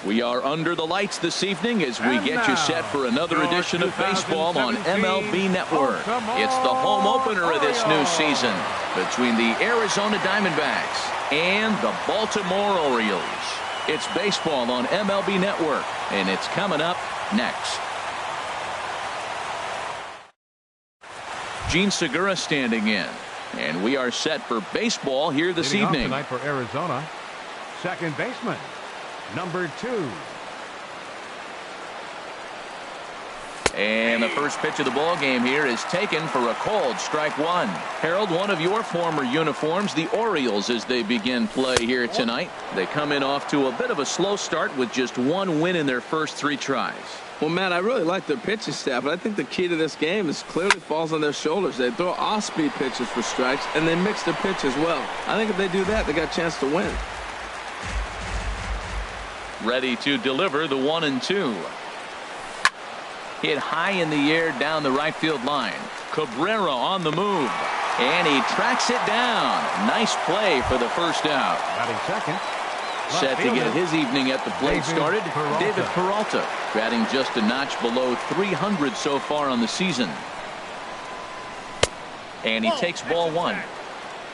We are under the lights this evening as we get you set for another edition of baseball on MLB Network. It's the home opener of this new season between the Arizona Diamondbacks and the Baltimore Orioles. It's baseball on MLB Network, and it's coming up next. Gene Segura standing in, and we are set for baseball here this evening. Tonight for Arizona, second baseman, number 2. And the first pitch of the ball game here is taken for a called strike one. Harold, one of your former uniforms, the Orioles, as they begin play here tonight. They come in off to a bit of a slow start with just one win in their first 3 tries. Well, Matt, I really like their pitching staff, but I think the key to this game is clearly falls on their shoulders. They throw off-speed pitches for strikes, and they mix their pitch as well. I think if they do that, they got a chance to win. Ready to deliver the 1-2. Hit high in the air down the right field line. Cabrera on the move, and he tracks it down. Nice play for the first out. Batting second. Set to get his evening at the plate started, David Peralta, batting just a notch below 300 so far on the season. And he takes ball 1.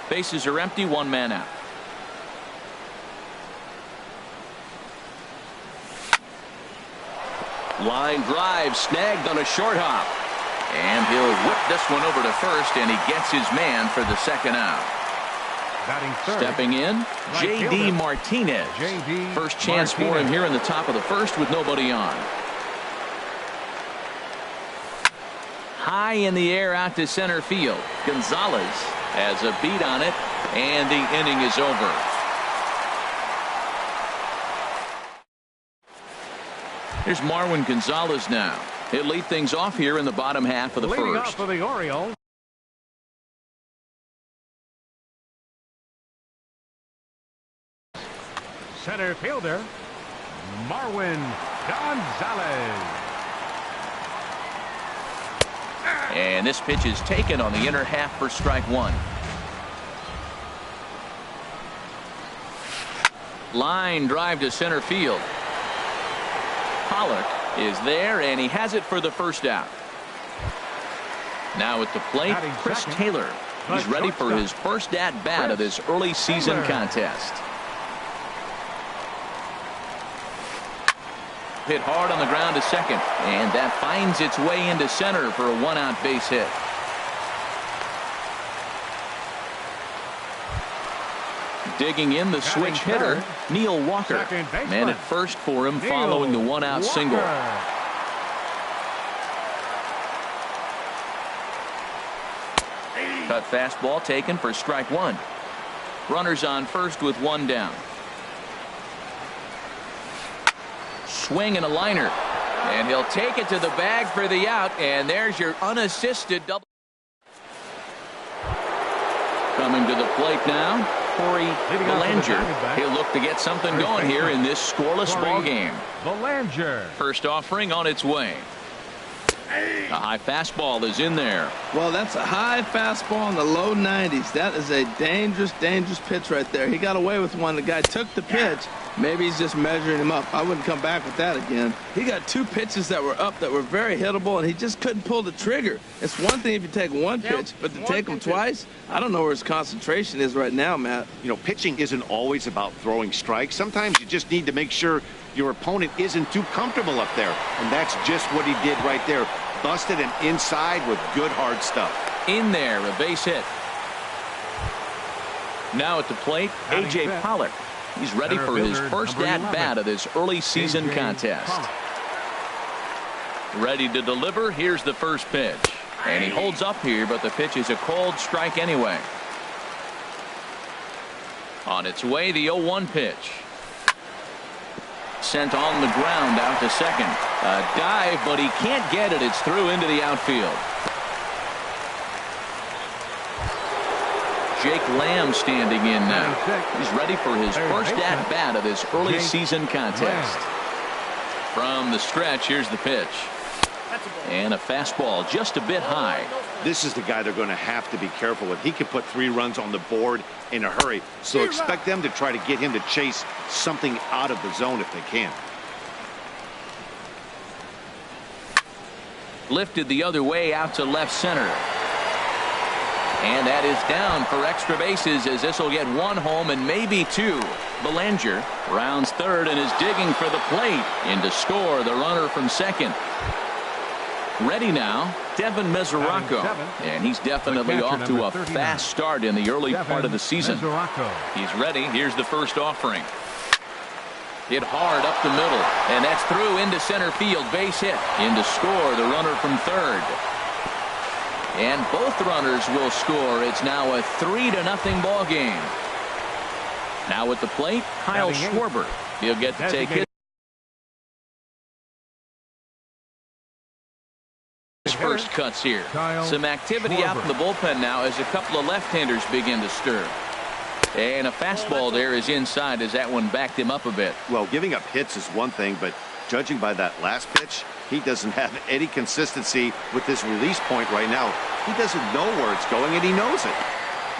Bases are empty, 1 man out. Line drive snagged on a short hop. And he'll whip this one over to first, and he gets his man for the second out. Stepping in, J.D. Martinez. First chance for him here in the top of the first with nobody on. High in the air out to center field. Gonzalez has a beat on it, and the inning is over. Here's Marwin Gonzalez now. He'll lead things off here in the bottom half of the Leading first. off for the Orioles, center fielder, Marwin Gonzalez. And this pitch is taken on the inner half for strike 1. Line drive to center field. Pollock is there, and he has it for the first out. Now at the plate, Chris Taylor. He's ready for his first at-bat of this early season contest. Hit hard on the ground to second, and that finds its way into center for a 1-out base hit. Digging in the switch hitter, Neil Walker. Man at first for him following the 1-out single. Cut fastball taken for strike 1. Runners on first with 1 down. Swing and a liner, and he'll take it to the bag for the out, and there's your unassisted double. Coming to the plate now, Corey Belanger. He'll look to get something going here in this scoreless ball game. Belanger. First offering on its way. A high fastball is in there. Well, that's a high fastball in the low 90s. That is a dangerous, dangerous pitch right there. He got away with one. The guy took the pitch. Maybe he's just measuring him up. I wouldn't come back with that again. He got 2 pitches that were up that were very hittable, and he just couldn't pull the trigger. It's one thing if you take 1 pitch, but to take them twice, I don't know where his concentration is right now, Matt. You know, pitching isn't always about throwing strikes. Sometimes you just need to make sure your opponent isn't too comfortable up there, and that's just what he did right there. Busted and inside with good hard stuff. In there, a base hit. Now at the plate, A.J. Pollock. He's ready for his first at-bat of this early season contest. Ready to deliver. Here's the first pitch. And he holds up here, but the pitch is a called strike anyway. On its way, the 0-1 pitch. Sent on the ground out to second. A dive, but he can't get it. It's through into the outfield. Jake Lamb standing in now. He's ready for his first at-bat of this early season contest. From the stretch, here's the pitch. And a fastball just a bit high. This is the guy they're going to have to be careful with. He can put 3 runs on the board in a hurry. So expect them to try to get him to chase something out of the zone if they can. Lifted the other way out to left center. And that is down for extra bases, as this will get one home and maybe two. Belanger rounds third and is digging for the plate. In to score, the runner from second. Ready now, Devin Mesoraco. And he's definitely off to a fast start in the early part of the season. He's ready. Here's the first offering. Hit hard up the middle, and that's through into center field. Base hit. In to score, the runner from third. And both runners will score. It's now a 3-0 ball game. Now at the plate, Kyle Schwarber. He'll get to take his first cuts here. Some activity out in the bullpen now as a couple of left-handers begin to stir. And a fastball there is inside as that one backed him up a bit. Well, giving up hits is one thing, but judging by that last pitch, he doesn't have any consistency with this release point right now. He doesn't know where it's going, and he knows it.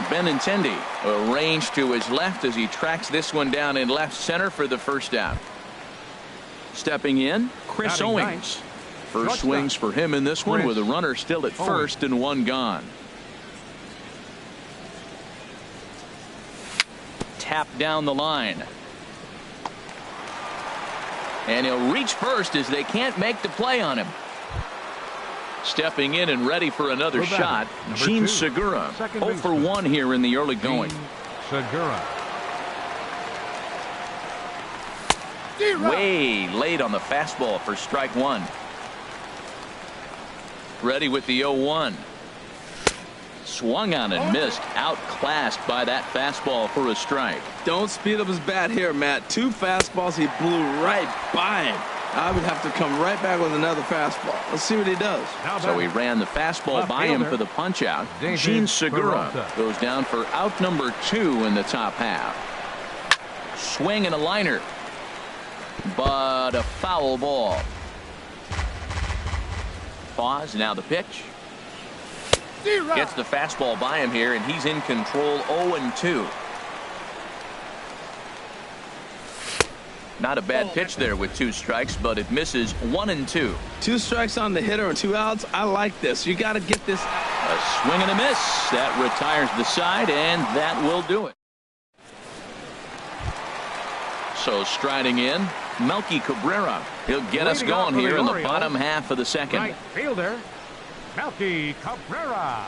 Benintendi arranged to his left as he tracks this one down in left center for the first out. Stepping in, Chris Owings. First swings for him in this one with a runner still at first and one gone. Tap down the line. And he'll reach first as they can't make the play on him. Stepping in and ready for another shot, Gene Segura. 0 for 1 here in the early going. Segura. Way late on the fastball for strike one. Ready with the 0-1. Swung on and missed. Outclassed by that fastball for a strike. Don't speed up his bat here, Matt. 2 fastballs, he blew right by him. I would have to come right back with another fastball. Let's see what he does. So he ran the fastball by him for the punch out. Gene Segura goes down for out number 2 in the top half. Swing and a liner. But a foul ball. Pause, now the pitch. Gets the fastball by him here, and he's in control. 0-2. Not a bad pitch there with 2 strikes, but it misses. 1-2. 2 strikes on the hitter and 2 outs. I like this. You got to get this. A swing and a miss. That retires the side, and that will do it. So striding in, Melky Cabrera. He'll get us going here in the bottom half of the second. Right fielder, Melky Cabrera.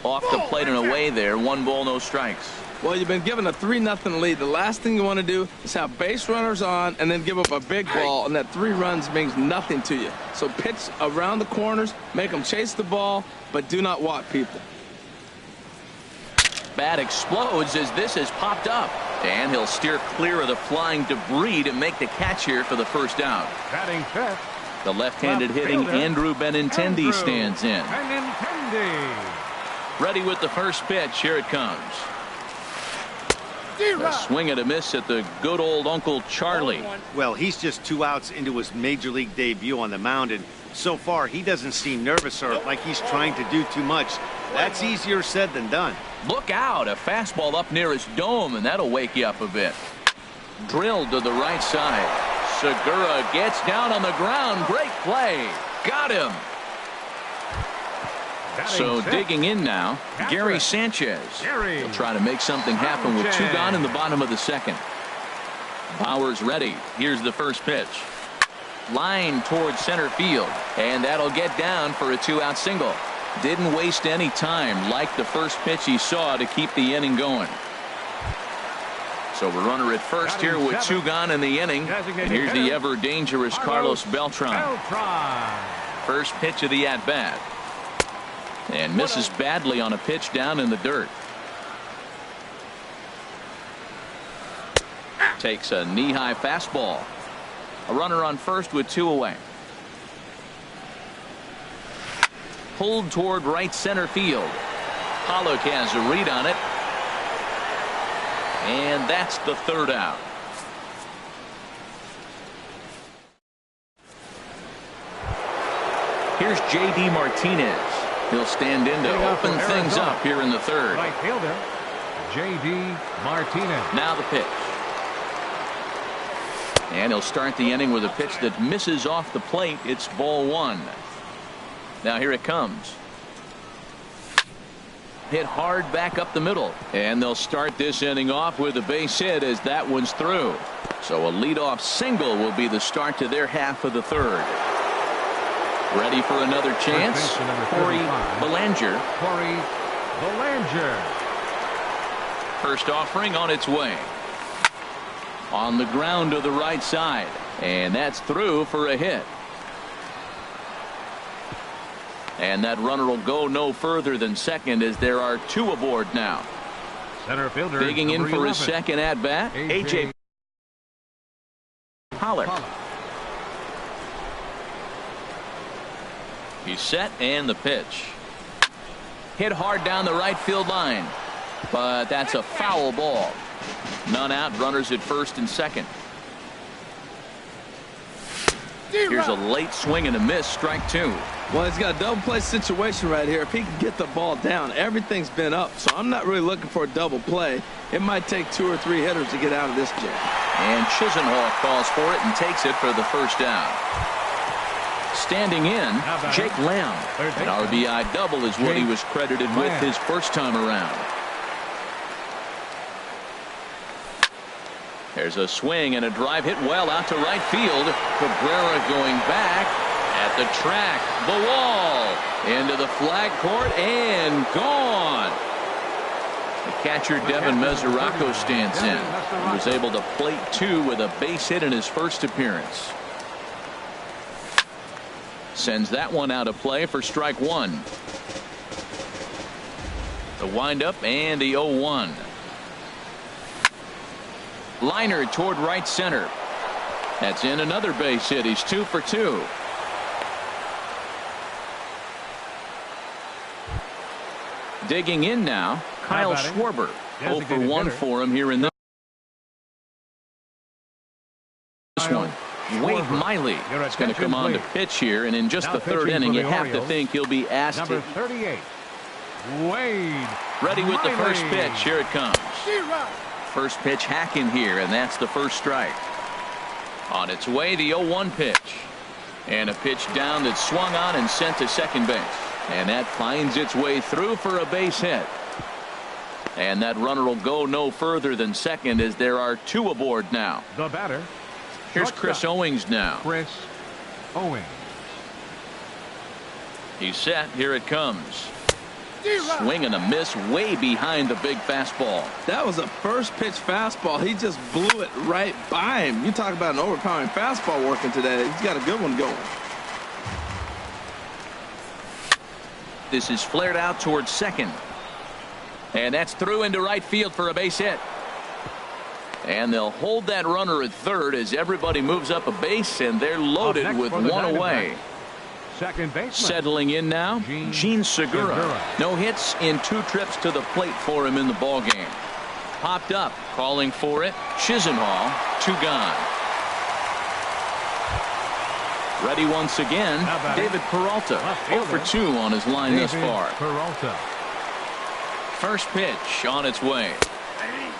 Off the plate and away there. 1 ball, no strikes. Well, you've been given a 3-0 lead. The last thing you want to do is have base runners on and then give up a big ball, and that 3 runs means nothing to you. So pitch around the corners, make them chase the ball, but do not walk people. Bat explodes as this has popped up. And he'll steer clear of the flying debris to make the catch here for the first out. Batting fifth. The left-handed hitting Andrew Benintendi stands in. Benintendi. Ready with the first pitch. Here it comes. A swing and a miss at the good old Uncle Charlie. Well, he's just 2 outs into his major league debut on the mound, and so far he doesn't seem nervous or like he's trying to do too much. That's easier said than done. Look out, a fastball up near his dome, and that'll wake you up a bit. Drilled to the right side. Segura gets down on the ground. Great play. Got him. So digging in now, Gary Sanchez. He'll try to make something happen with 2 gone in the bottom of the second. Bauer's ready. Here's the first pitch. Line towards center field, and that'll get down for a 2-out single. Didn't waste any time, like the first pitch he saw, to keep the inning going. So a runner at first here with 2 gone in the inning. And here's the ever dangerous Carlos Beltran. First pitch of the at-bat. And misses badly on a pitch down in the dirt. Takes a knee-high fastball. A runner on first with 2 away. Pulled toward right center field. Pollock has a read on it. And that's the 3rd out. Here's J.D. Martinez. He'll stand in to open things up here in the 3rd. Right fielder, J.D. Martinez. Now the pitch. And he'll start the inning with a pitch that misses off the plate. It's ball one. Now here it comes. Hit hard back up the middle. And they'll start this inning off with a base hit as that one's through. So a leadoff single will be the start to their half of the third. Ready for another chance. Corey Belanger. Corey Belanger. First offering on its way. On the ground to the right side. And that's through for a hit. And that runner will go no further than second as there are two aboard now. Center fielder digging in for 11. his second at bat. A.J. Pollock. He's set and the pitch. Hit hard down the right field line. But that's a foul ball. None out, runners at first and second. Here's a late swing and a miss, strike two. Well, he's got a double play situation right here. If he can get the ball down, everything's been up. So I'm not really looking for a double play. It might take 2 or 3 hitters to get out of this jam. And Chisenhall calls for it and takes it for the first down. Standing in, Jake Lamb. An RBI double is what he was credited with his first time around. There's a swing and a drive hit well out to right field. Cabrera going back at the track. The wall. Into the flag court and gone. The catcher Devin Mesoraco stands in. He was able to plate 2 with a base hit in his first appearance. Sends that one out of play for strike one. The windup and the 0-1. Liner toward right center. That's in another base hit. He's 2 for 2. Digging in now, Kyle Schwarber. 0 for 1 for him here in this one. Wade Miley is going to come on to pitch here, and in just the third inning, you have to think he'll be asked Number 38, Wade ready with the first Miley. pitch. Here it comes. First pitch hacking here, and that's the first strike. On its way, the 0-1 pitch. And a pitch down that's swung on and sent to second base. And that finds its way through for a base hit. And that runner will go no further than second as there are 2 aboard now. The batter. Here's Chris Owings now. Chris Owings. He's set. Here it comes. Swing and a miss way behind the big fastball. That was a first pitch fastball. He just blew it right by him. You talk about an overpowering fastball working today. He's got a good one going. This is flared out towards second. And that's through into right field for a base hit. And they'll hold that runner at third as everybody moves up a base, and they're loaded with one away. Second baseman. Settling in now, Gene Segura. No hits in 2 trips to the plate for him in the ballgame. Popped up, calling for it. Chisenhall, 2 gone. Ready once again, David Peralta. 0 for 2 on his line thus far. Peralta. First pitch on its way.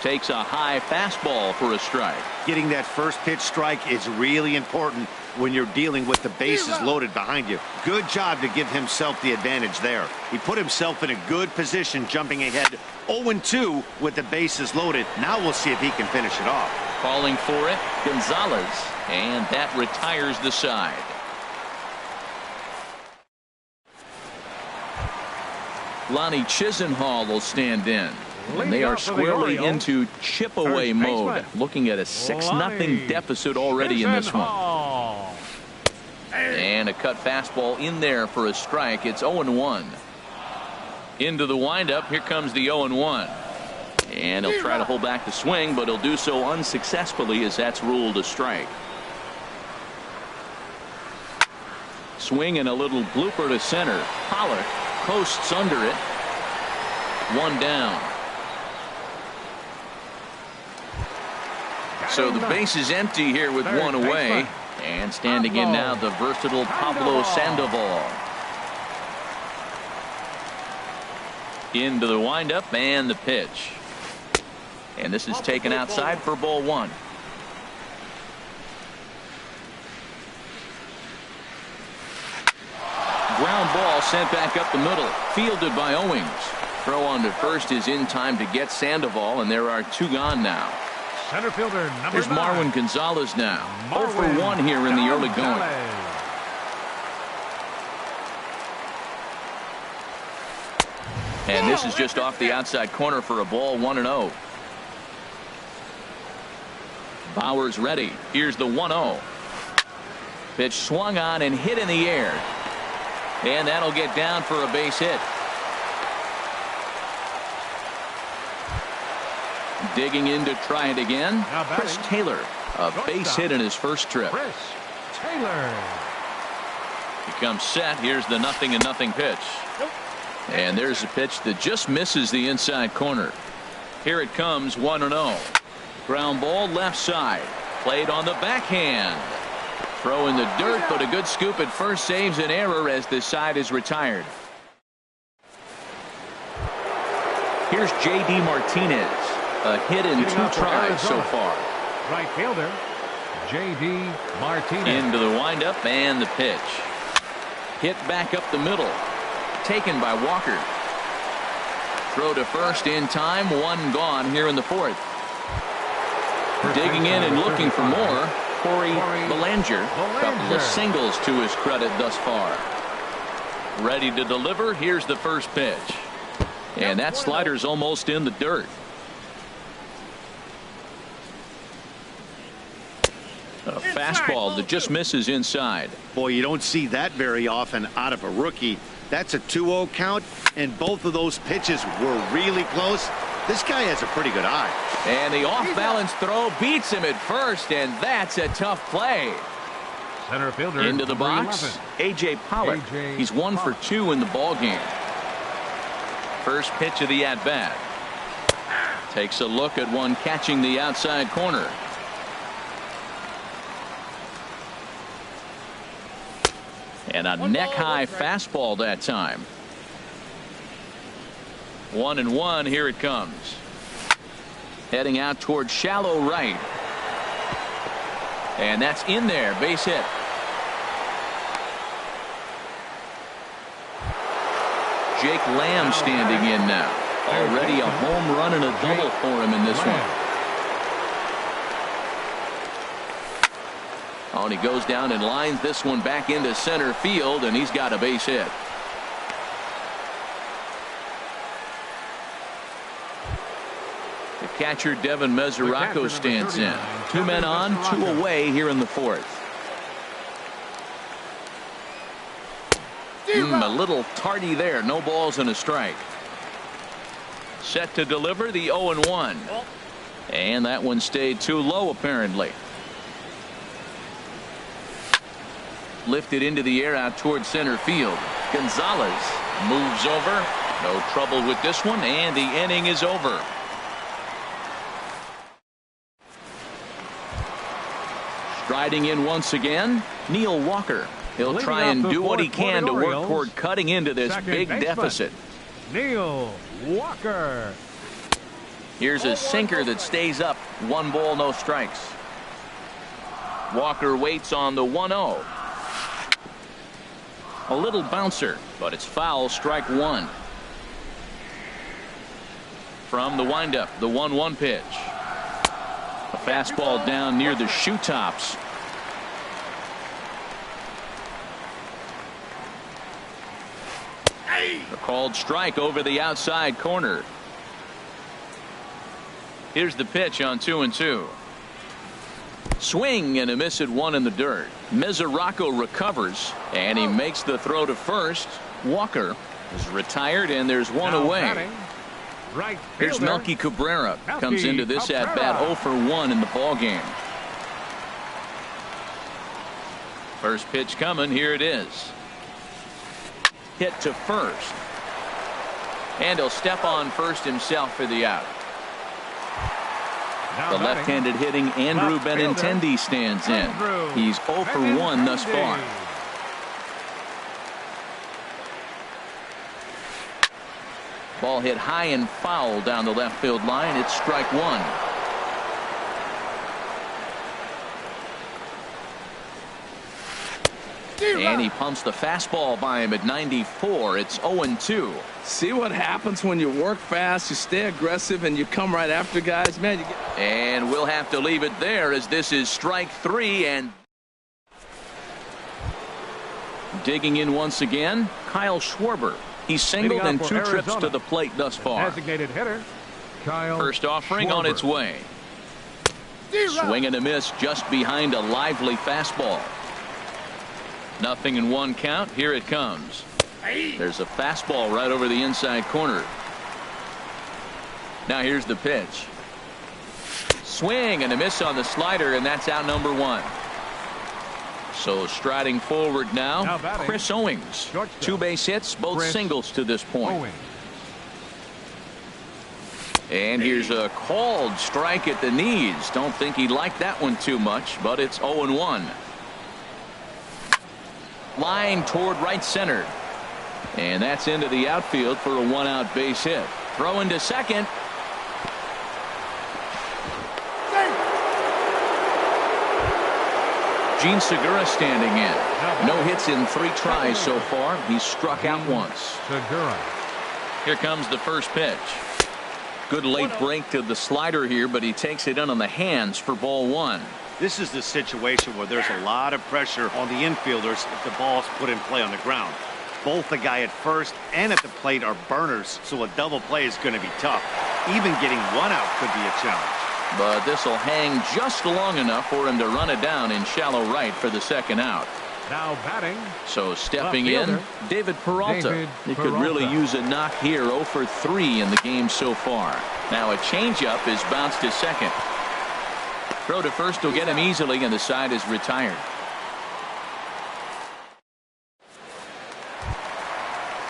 Takes a high fastball for a strike. Getting that first pitch strike is really important when you're dealing with the bases loaded behind you. Good job to give himself the advantage there. He put himself in a good position jumping ahead 0-2 with the bases loaded. Now we'll see if he can finish it off. Calling for it, Gonzalez, and that retires the side. Lonnie Chisenhall will stand in. And they are squarely into chip-away mode, looking at a 6-0 deficit already in this one. And a cut fastball in there for a strike. It's 0-1. Into the windup. Here comes the 0-1. And he'll try to hold back the swing, but he'll do so unsuccessfully as that's ruled a strike. Swing and a little blooper to center. Pollock posts under it. 1 down. So the base is empty here with 1 away. And standing in now, the versatile Pablo Sandoval. Into the windup and the pitch. And this is taken outside for ball 1. Ground ball sent back up the middle. Fielded by Owings. Throw on to first is in time to get Sandoval, and there are 2 gone now. Center fielder number Here's 9. Marwin Gonzalez now. 0 for 1 here in the early going. And this is just off the outside corner for a ball, 1-0. Bauer's ready. Here's the 1-0. Pitch swung on and hit in the air. And that'll get down for a base hit. Digging in to try it again. Chris Taylor, a base hit in his first trip. Chris Taylor. He comes set. Here's the 0-0 pitch. And there's a pitch that just misses the inside corner. Here it comes, 1-0. Ground ball left side. Played on the backhand. Throw in the dirt, but a good scoop at first saves an error as this side is retired. Here's J.D. Martinez. A hit in 2 tries so far. Right fielder, J.D. Martinez. Into the windup and the pitch. Hit back up the middle. Taken by Walker. Throw to first in time. 1 gone here in the 4th. Digging in and looking for more. Corey Belanger. Couple of singles to his credit thus far. Ready to deliver. Here's the first pitch. And that slider's almost in the dirt. A fastball that just misses inside. Boy, you don't see that very often out of a rookie. That's a 2-0 count, and both of those pitches were really close. This guy has a pretty good eye. And the off-balance throw beats him at first, and that's a tough play. Center fielder into the box, 11. A.J. Pollock. He's 1 for 2 in the ball game. First pitch of the at-bat. Takes a look at one catching the outside corner. And a neck-high fastball that time. 1-1. Here it comes. Heading out towards shallow right. And that's in there. Base hit. Jake Lamb standing in now. Already a home run and a double for him in this one. Oh, and he goes down and lines this one back into center field, and he's got a base hit. The catcher, Devin Mesoraco, stands in. 2 men on, 2 away here in the 4th. A little tardy there. No balls and a strike. Set to deliver the 0-1. And that one stayed too low, apparently. Lifted into the air out towards center field. Gonzalez moves over. No trouble with this one, and the inning is over. Striding in once again, Neil Walker. He'll try and do what he can to work toward cutting into this big deficit. Neil Walker. Here's a sinker that stays up. 1 ball, no strikes. Walker waits on the 1-0. A little bouncer, but it's foul. Strike 1. From the windup, the 1-1 pitch. A fastball down near the shoe tops. A called strike over the outside corner. Here's the pitch on 2-2. Swing and a miss at 1 in the dirt. Mesoraco recovers, and he makes the throw to first. Walker is retired, and there's 1 away. Right Here's Melky Cabrera. Comes into this at-bat 0 for 1 in the ball game. First pitch coming. Here it is. Hit to first. And he'll step on first himself for the out. The left-handed hitting Andrew Benintendi stands in. He's 0 for 1 thus far. Ball hit high and foul down the left field line. It's strike 1. And he pumps the fastball by him at 94. It's 0-2. See what happens when you work fast, you stay aggressive, and you come right after guys, man. And we'll have to leave it there as this is strike 3. And digging in once again, Kyle Schwarber. He's singled in 2 trips to the plate thus far. Designated hitter, Kyle First offering Schwarber. on its way. Swing and a miss just behind a lively fastball. 0-1 count. Here it comes. There's a fastball right over the inside corner. Now here's the pitch. Swing and a miss on the slider, and that's out number 1. So striding forward now batting, Chris Owings. shortstop. 2 base hits, both Chris singles to this point. Owings. And here's a called strike at the knees. Don't think he liked that one too much, but it's 0-1. Line toward right center. And that's into the outfield for a 1-out base hit. Throw into second. Gene Segura standing in. No hits in 3 tries so far. He's struck out once. Segura. Here comes the first pitch. Good late break to the slider here, but he takes it in on the hands for ball 1. This is the situation where there's a lot of pressure on the infielders if the ball's put in play on the ground. Both the guy at first and at the plate are burners, so a double play is going to be tough. Even getting 1 out could be a challenge. But this will hang just long enough for him to run it down in shallow right for the 2nd out. Now batting. So stepping Left in, fielder, David Peralta. David He could really Peralta. use a knock here. 0 for 3 in the game so far. Now a changeup is bounced to second. Throw to first will get him easily, and the side is retired.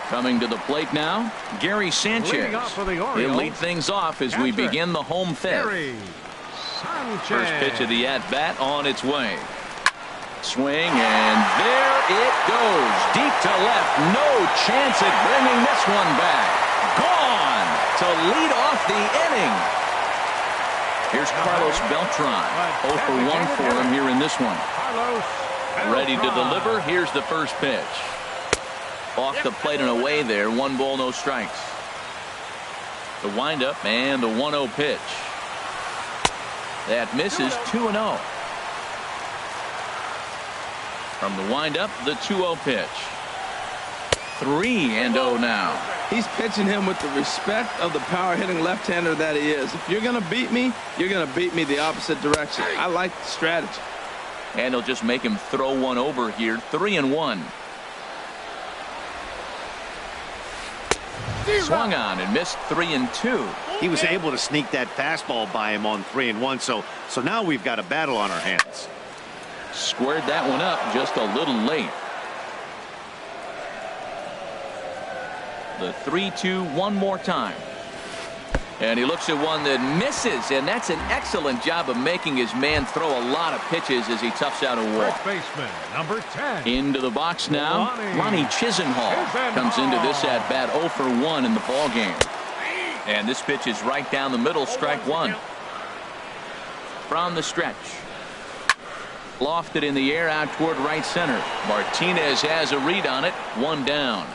Coming to the plate now, Gary Sanchez. Leading off for the He'll Orioles, lead things off as we catcher, begin the home 5th. Gary Sanchez. First pitch of the at-bat on its way. Swing, and there it goes. Deep to left. No chance at bringing this one back. Gone to lead off the inning. Here's Carlos Beltran. 0 for 1 for him here in this one. Carlos Ready to Beltran. deliver. Here's the first pitch. Off the plate and away there. 1 ball, no strikes. The windup and the 1-0 pitch. That misses. 2-0. From the windup, the 2-0 pitch. 3-0 now. He's pitching him with the respect of the power hitting left-hander that he is. If you're going to beat me, you're going to beat me the opposite direction. I like the strategy. And he'll just make him throw one over here. 3-1. Swung on and missed. 3-2. He was able to sneak that fastball by him on 3-1, so now we've got a battle on our hands. Squared that one up just a little late. The 3-2 one more time. And he looks at one that misses, and that's an excellent job of making his man throw a lot of pitches as he toughs out a walk. First baseman, number 10. Into the box now, Ronnie Chisenhall comes into this at bat 0 for 1 in the ball game. And this pitch is right down the middle, strike 1. From the stretch. Lofted in the air out toward right center. Martinez has a read on it. 1 down.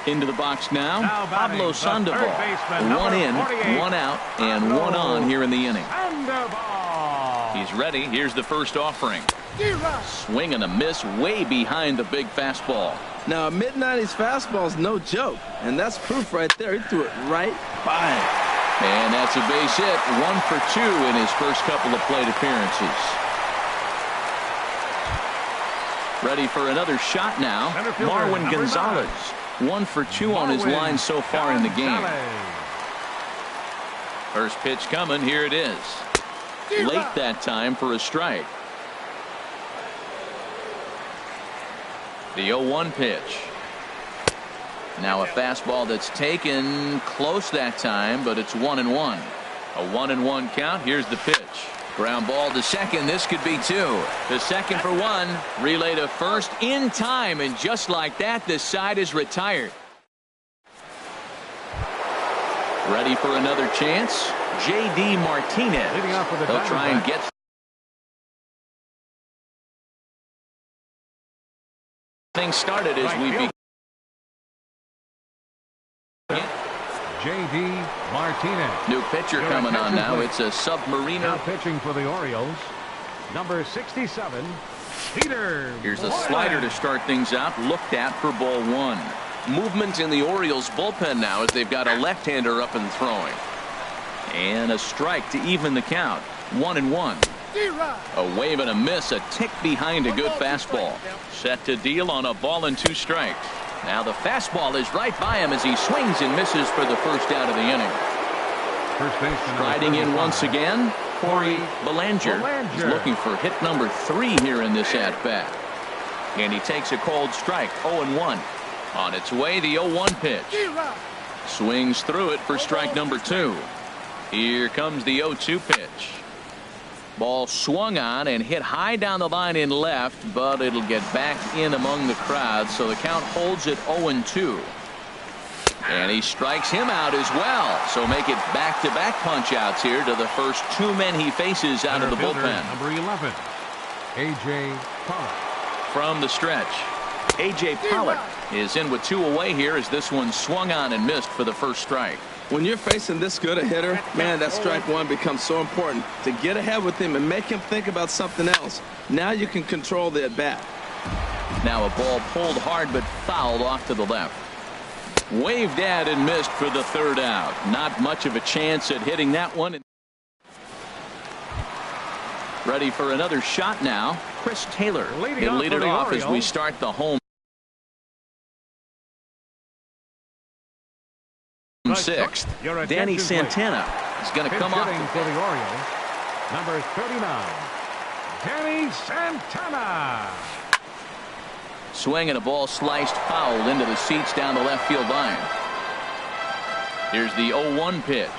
Into the box now, Pablo Sandoval. 1 in, 1 out, and 1 on here in the inning. He's ready. Here's the first offering. Swing and a miss way behind the big fastball. Now, a mid-90s fastball is no joke, and that's proof right there. He threw it right by him. And that's a base hit. 1 for 2 in his first couple of plate appearances. Ready for another shot now, Marwin Gonzalez. 1 for 2 on his line so far in the game. First pitch coming. Here it is. Late that time for a strike. The 0-1 pitch. Now a fastball that's taken close that time, but it's 1-1. A 1-1 count. Here's the pitch. Ground ball to second. This could be 2. The second for 1. Relay to first in time, and just like that, the side is retired. Ready for another chance. J.D. Martinez. Leading off with the They'll try and get Things started as we begin. J.D. Martinez. New pitcher coming on now. It's a Submariner. Now pitching for the Orioles, number 67, Peter. Here's a slider to start things out. Looked at for ball one. Movement in the Orioles bullpen now as they've got a left-hander up and throwing. And a strike to even the count. 1-1. A wave and a miss, a tick behind a good fastball. Set to deal on a ball and 2 strikes. Now the fastball is right by him as he swings and misses for the first out of the inning. First baseman Striding in once again, Corey Belanger is looking for hit number 3 here in this at-bat. And he takes a cold strike, 0-1. On its way, the 0-1 pitch. Swings through it for strike number 2. Here comes the 0-2 pitch. Ball swung on and hit high down the line in left, but it'll get back in among the crowd, so the count holds at 0-2. And he strikes him out as well, so make it back-to-back punch-outs here to the first 2 men he faces out of the bullpen. Number 11, A.J. Pollock. From the stretch, A.J. Pollock is in with 2 away here as this one swung on and missed for the first strike. When you're facing this good a hitter, man, that strike one becomes so important to get ahead with him and make him think about something else. Now you can control the at bat. Now a ball pulled hard but fouled off to the left. Waved at and missed for the 3rd out. Not much of a chance at hitting that one. Ready for another shot now. Chris Taylor will lead it off as we start the home 6th. Danny Santana is going to come off for the Orioles, number 39, Danny Santana. Swing and a ball sliced foul into the seats down the left field line. Here's the 0-1 pitch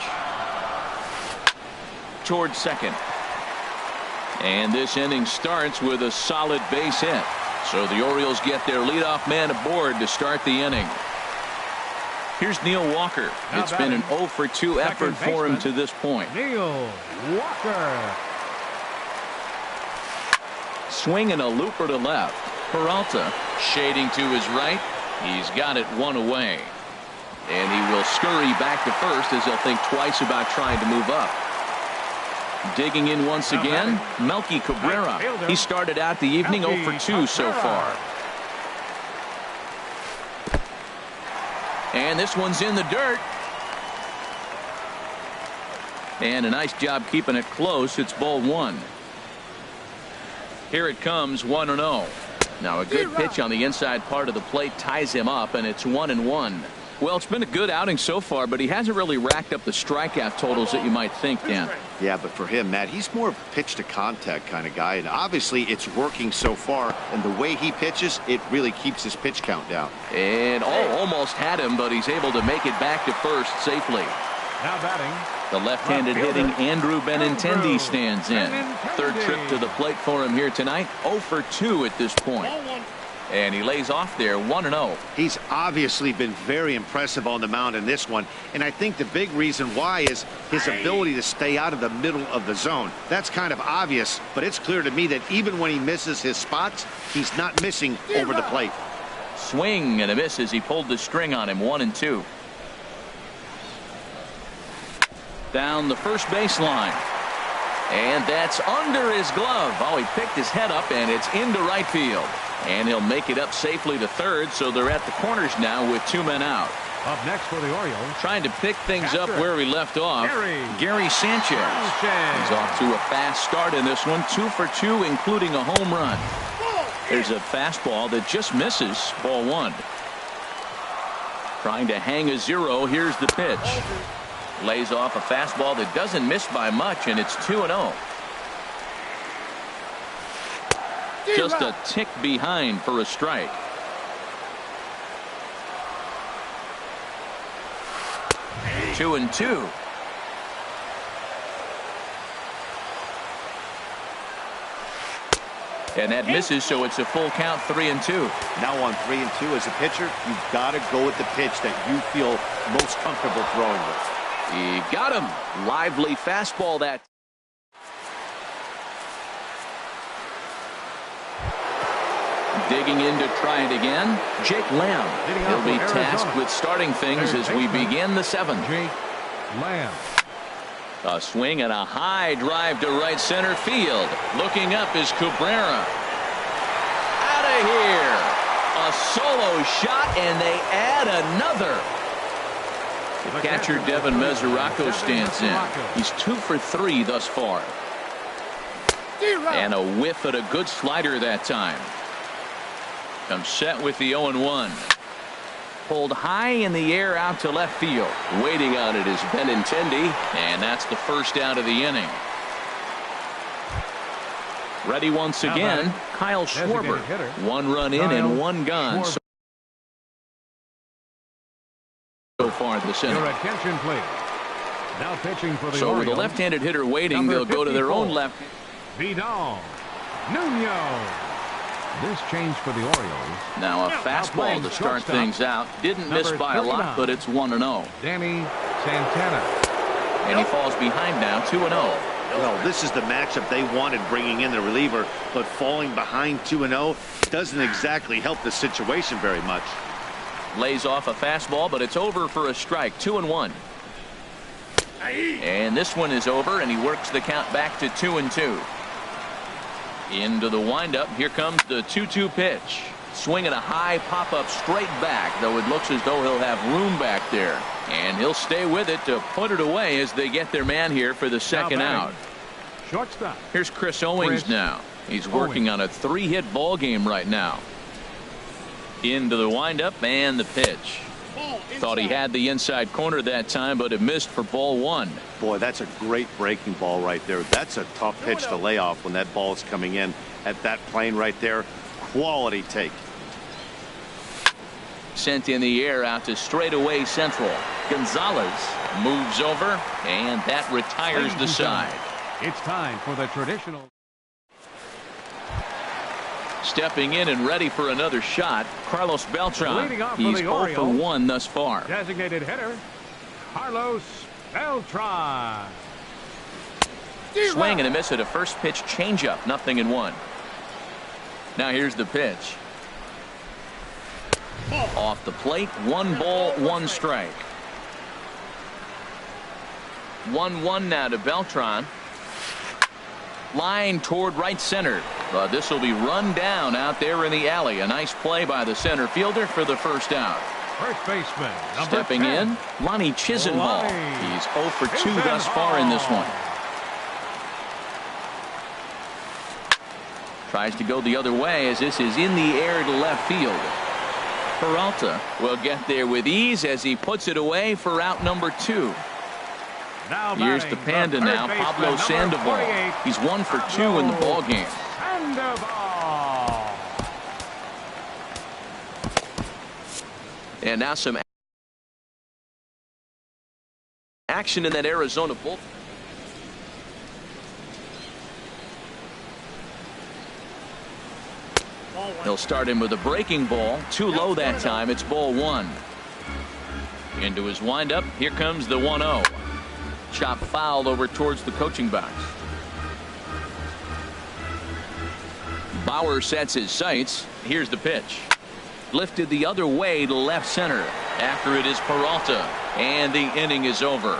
towards second. And this inning starts with a solid base hit. So the Orioles get their leadoff man aboard to start the inning. Here's Neil Walker. It's been an 0 for 2 effort for him to this point. Neil Walker. Swing and a looper to left. Peralta shading to his right. He's got it 1 away. And he will scurry back to first as he'll think twice about trying to move up. Digging in once again, Melky Cabrera. He started out the evening 0 for 2 so far. And this one's in the dirt. And a nice job keeping it close. It's ball 1. Here it comes, 1-0. Now a good pitch on the inside part of the plate ties him up, and it's 1-1. Well, it's been a good outing so far, but he hasn't really racked up the strikeout totals that you might think, Dan. Yeah, but for him, Matt, he's more of a pitch to contact kind of guy, and obviously it's working so far, and the way he pitches, it really keeps his pitch count down. And almost had him, but he's able to make it back to first safely. Now batting, the left-handed hitting Andrew Benintendi stands in. 3rd trip to the plate for him here tonight. 0 for 2 at this point. And he lays off there, 1-0. He's obviously been very impressive on the mound in this one, and I think the big reason why is his ability to stay out of the middle of the zone. That's kind of obvious, but it's clear to me that even when he misses his spots, he's not missing over the plate. Swing and a miss as he pulled the string on him, 1-2. Down the first baseline. And that's under his glove. Oh, he picked his head up, and it's into right field. And he'll make it up safely to third, so they're at the corners now with 2 men out. Up next for the Orioles, trying to pick things up where he left off, Gary Sanchez. He's off to a fast start in this one, 2 for 2, including a home run. There's a fastball that just misses, ball 1. Trying to hang a 0. Here's the pitch. Lays off a fastball that doesn't miss by much, and it's 2-0. Just a tick behind for a strike. Two and 2. And that misses, so it's a full count, 3-2. Now on 3-2 as a pitcher, you've got to go with the pitch that you feel most comfortable throwing with. He got him. Lively fastball that. Digging in to try it again, Jake Lamb. He'll be tasked with starting things as we begin the 7th. Jake Lamb. A swing and a high drive to right center field. Looking up is Cabrera. Out of here. A solo shot, and they add another. The catcher, Devin Mesoraco, stands in. He's 2 for 3 thus far. And a whiff at a good slider that time. Comes set with the 0-1. Pulled high in the air out to left field. Waiting on it is Benintendi, and that's the first out of the inning. Ready once again, Kyle Schwarber. 1 run in and 1 gone so far this inning. Your attention, please. Now pitching for the So with Orioles, a left-handed hitter waiting, they'll go to their own left. Vidal Nuno. This change for the Orioles. Now a fastball to start things out. Didn't miss by a lot, but it's 1-0. Danny Santana. And he falls behind now, 2-0. Well, this is the matchup they wanted, bringing in the reliever, but falling behind 2-0 doesn't exactly help the situation very much. Lays off a fastball, but it's over for a strike. 2-1. And this one is over, and he works the count back to 2-2. Into the windup. Here comes the 2-2 pitch. Swinging a high pop-up straight back, though it looks as though he'll have room back there. And he'll stay with it to put it away as they get their man here for the second out. Shortstop. Here's Chris Owings now. He's working on a 3-hit ball game right now. Into the windup and the pitch. Thought he had the inside corner that time, but it missed for ball 1. Boy, that's a great breaking ball right there. That's a tough pitch to lay off when that ball is coming in at that plane right there. Quality take. Sent in the air out to straightaway central. Gonzalez moves over, and that retires the side. It's time for the traditional. Stepping in and ready for another shot, Carlos Beltran. He's 0 for 1 thus far. Designated hitter, Carlos Beltran. Swing and a miss at a first pitch changeup. 0-1. Now here's the pitch. Off the plate, 1 ball, 1 strike. 1-1 now to Beltran. Line toward right center. But this will be run down out there in the alley. A nice play by the center fielder for the first out. First baseman, Stepping 10. in, Lonnie Chisenhall. He's 0 for 2 thus far in this one. Tries to go the other way as this is in the air to left field. Peralta will get there with ease as he puts it away for out number 2. Now here's the Panda now, Pablo Sandoval. He's 1 for 2 in the ball game. Sandoval. And now some action in that Arizona bullpen. He'll start him with a breaking ball. Too low that time. It's ball 1. Into his windup. Here comes the 1-0. Chop foul over towards the coaching box. Bauer sets his sights. Here's the pitch. Lifted the other way to left center. After it is Peralta. And the inning is over.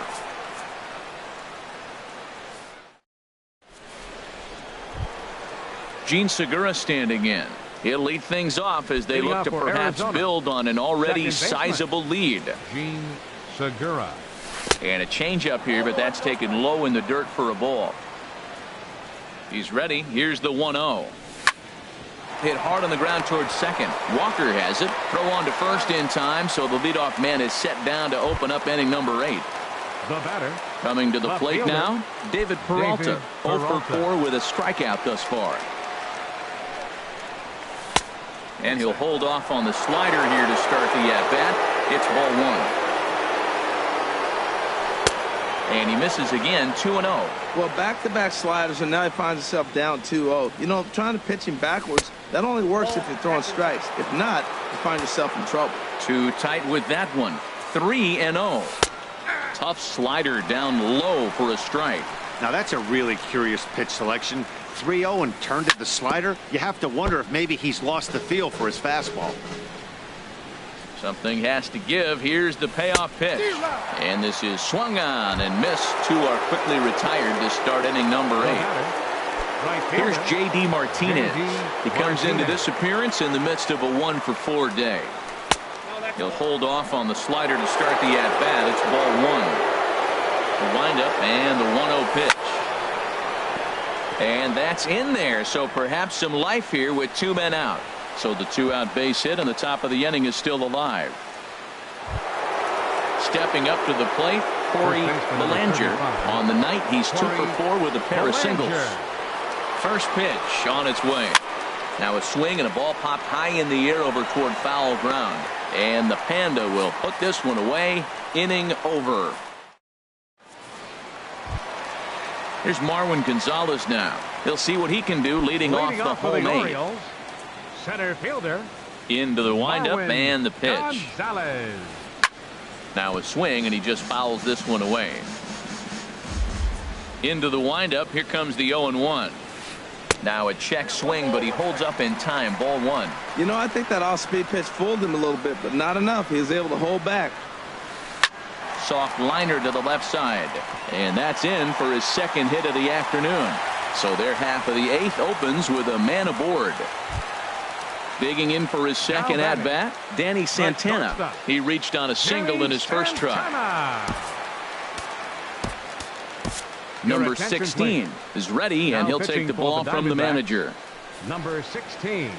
Gene Segura standing in. He'll lead things off as they look to perhaps build on an already sizable lead. Gene Segura. And a changeup here, but that's taken low in the dirt for a ball. He's ready. Here's the 1-0. Hit hard on the ground towards second. Walker has it. Throw on to first in time, so the leadoff man is set down to open up inning number 8. The batter. Coming to the plate now, David Peralta. 0 for 4 with a strikeout thus far. And he'll hold off on the slider here to start the at-bat. It's ball 1. And he misses again, 2-0. Well, back-to-back sliders, and now he finds himself down 2-0. You know, trying to pitch him backwards, that only works if you're throwing strikes. If not, you find yourself in trouble. Too tight with that one. 3-0. Tough slider down low for a strike. Now that's a really curious pitch selection. 3-0 and turned to the slider. You have to wonder if maybe he's lost the feel for his fastball. Something has to give. Here's the payoff pitch. And this is swung on and missed. Two are quickly retired to start inning number 8. Here's J.D. Martinez. He comes into this appearance in the midst of a 1-for-4 day. He'll hold off on the slider to start the at-bat. It's ball 1. The windup and the 1-0 pitch. And that's in there, so perhaps some life here with 2 men out. So the 2-out base hit and the top of the inning is still alive. Stepping up to the plate, Corey Belanger. On the night, he's 2-for-4 with a pair of singles. First pitch on its way. Now a swing and a ball popped high in the air over toward foul ground. And the Panda will put this one away. Inning over. Here's Marwin Gonzalez now. He'll see what he can do leading off the home 8. Center fielder. Into the windup and the pitch. Gonzalez. Now a swing and he just fouls this one away. Into the windup. Here comes the 0-1. Now a check swing, but he holds up in time. Ball 1. You know, I think that off-speed pitch fooled him a little bit, but not enough. He was able to hold back. Soft liner to the left side. And that's in for his second hit of the afternoon. So their half of the 8th opens with a man aboard. Digging in for his second at-bat, Danny Santana. He reached on a single in his first try. Number 16 is ready, and he'll take the ball from the manager. Number 16.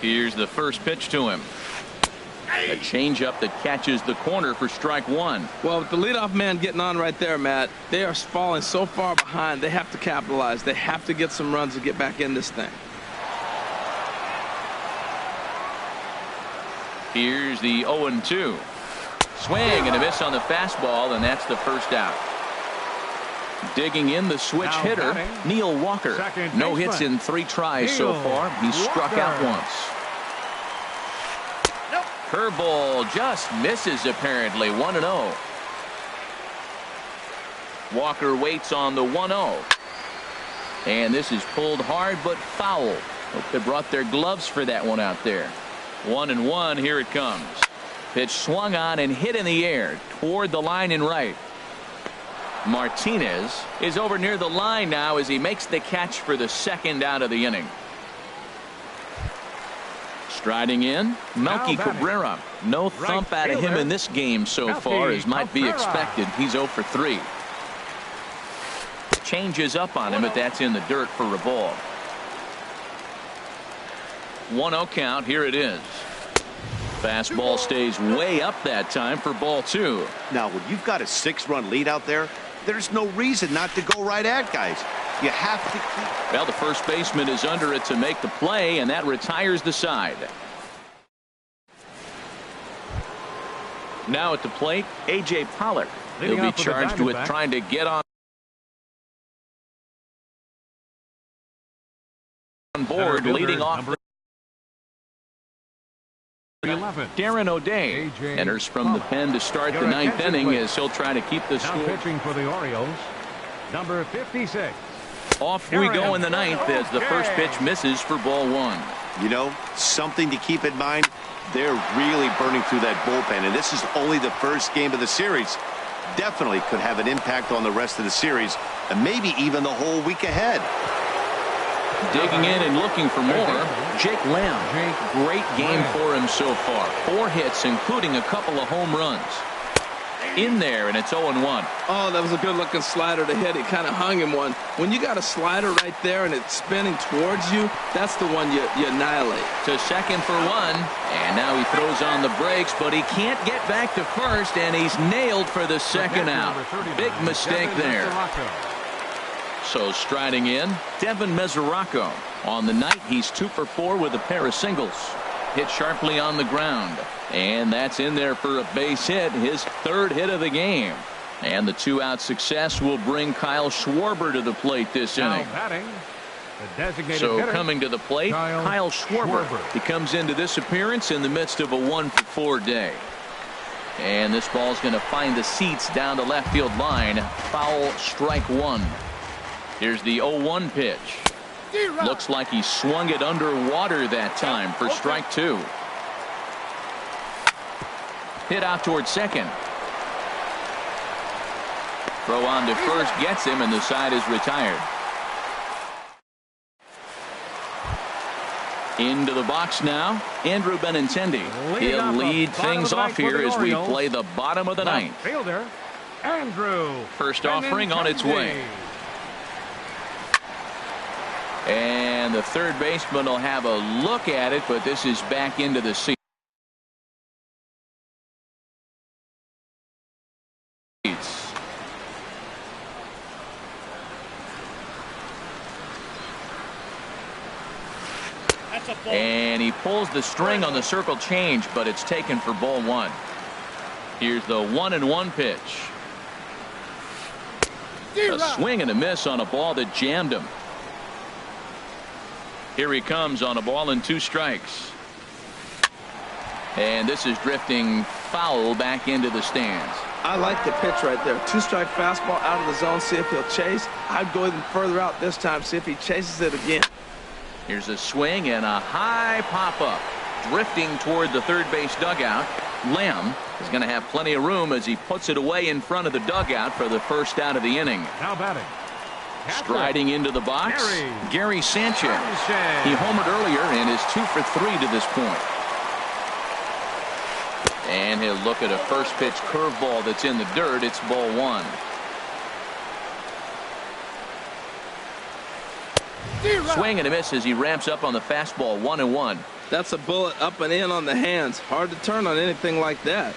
Here's the first pitch to him. A changeup that catches the corner for strike 1. Well, with the leadoff man getting on right there, Matt, they are falling so far behind. They have to capitalize. They have to get some runs to get back in this thing. Here's the 0-2. Swing and a miss on the fastball, and that's the first out. Digging in the switch hitter, Neil Walker. No hits in 3 tries so far. He's struck out once. Curveball just misses apparently. 1-0. Walker waits on the 1-0. And this is pulled hard but foul. Hope they brought their gloves for that one out there. 1-1. Here it comes. Pitch swung on and hit in the air toward the line and right. Martinez is over near the line now as he makes the catch for the second out of the inning. Striding in, Melky Cabrera. No thump out of him in this game so far, as might be expected. He's 0 for 3. Changes up on him, but that's in the dirt for a ball. 1-0 count. Here it is. Fastball stays way up that time for ball 2. Now, when you've got a 6-run lead out there, there's no reason not to go right at guys. You have to keep. Well, the first baseman is under it to make the play, and that retires the side. Now at the plate, A.J. Pollock. He'll be charged with trying to get on board, leading off. Darren O'Day enters from the pen to start the 9th inning as he'll try to keep the score. Pitching for the Orioles, number 56. Off we go in the 9th as the first pitch misses for ball 1. You know, something to keep in mind. They're really burning through that bullpen, and this is only the first game of the series. Definitely could have an impact on the rest of the series, and maybe even the whole week ahead. Digging in and looking for more, Jake Lamb. Great game for him so far. 4 hits, including a couple of home runs. In there, and it's 0-1. Oh, that was a good-looking slider to hit. He kind of hung him one. When you got a slider right there and it's spinning towards you, that's the one you annihilate. To second for 1, and now he throws on the brakes, but he can't get back to first, and he's nailed for the second out. Big mistake there. So striding in, Devin Mesoraco. On the night, he's 2 for 4 with a pair of singles. Hit sharply on the ground. And that's in there for a base hit, his 3rd hit of the game. And the 2-out success will bring Kyle Schwarber to the plate this inning. So coming to the plate, Kyle Schwarber. He comes into this appearance in the midst of a 1 for 4 day. And this ball's going to find the seats down the left field line. Foul, strike one. Here's the 0-1 pitch. Looks like he swung it underwater that time for strike two. Hit out towards second. Throw on to first gets him, and the side is retired. Into the box now, Andrew Benintendi. He'll lead things off here as we play the bottom of the ninth. Fielder, Andrew. First offering on its way. And the third baseman will have a look at it, but this is back into the seats. And he pulls the string on the circle change, but it's taken for ball one. Here's the 1-1 pitch. A swing and a miss on a ball that jammed him. Here he comes on a ball and 2 strikes. And this is drifting foul back into the stands. I like the pitch right there. 2-strike fastball out of the zone. See if he'll chase. I'd go even further out this time. See if he chases it again. Here's a swing and a high pop-up. Drifting toward the third base dugout. Lamb is going to have plenty of room as he puts it away in front of the dugout for the first out of the inning. Now batting. Striding into the box, Gary Sanchez. He homered earlier and is 2 for 3 to this point. And he'll look at a first pitch curveball that's in the dirt. It's ball one. Swing and a miss as he ramps up on the fastball. 1-1. That's a bullet up and in on the hands. Hard to turn on anything like that.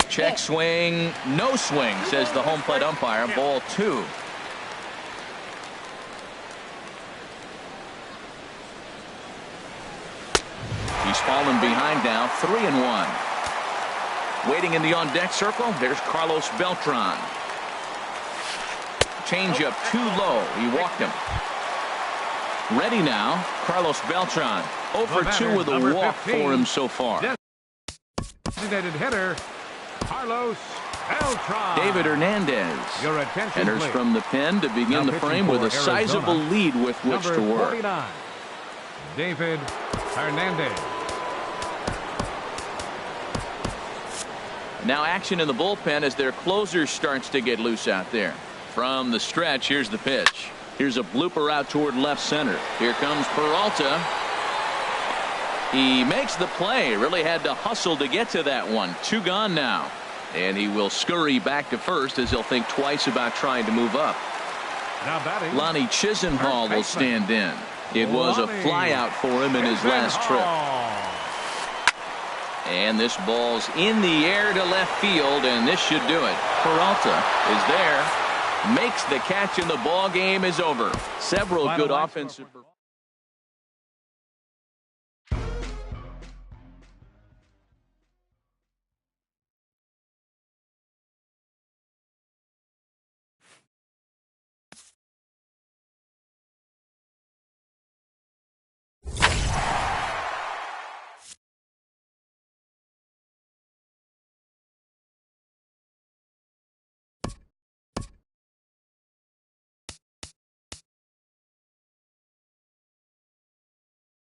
Check swing, no swing, says the home plate umpire. Ball two. He's fallen behind now. 3-1. Waiting in the on deck circle. There's Carlos Beltran. Changeup too low. He walked him. Ready now. Carlos Beltran. 0 for 2 with a walk for him so far. Designated hitter, Carlos Beltran. David Hernandez Your attention, enters please. from the pen to begin the frame with a sizable lead with which to work. 49, David Hernandez. Now action in the bullpen as their closer starts to get loose out there. From the stretch, here's the pitch. Here's a blooper out toward left center. Here comes Peralta. He makes the play. Really had to hustle to get to that one. 2 gone now. And he will scurry back to first as he'll think twice about trying to move up. Now batting, Lonnie Chisenhall will stand in. It was a flyout for him in his last trip. And this ball's in the air to left field, and this should do it. Peralta is there. Makes the catch, and the ball game is over. Several good offensive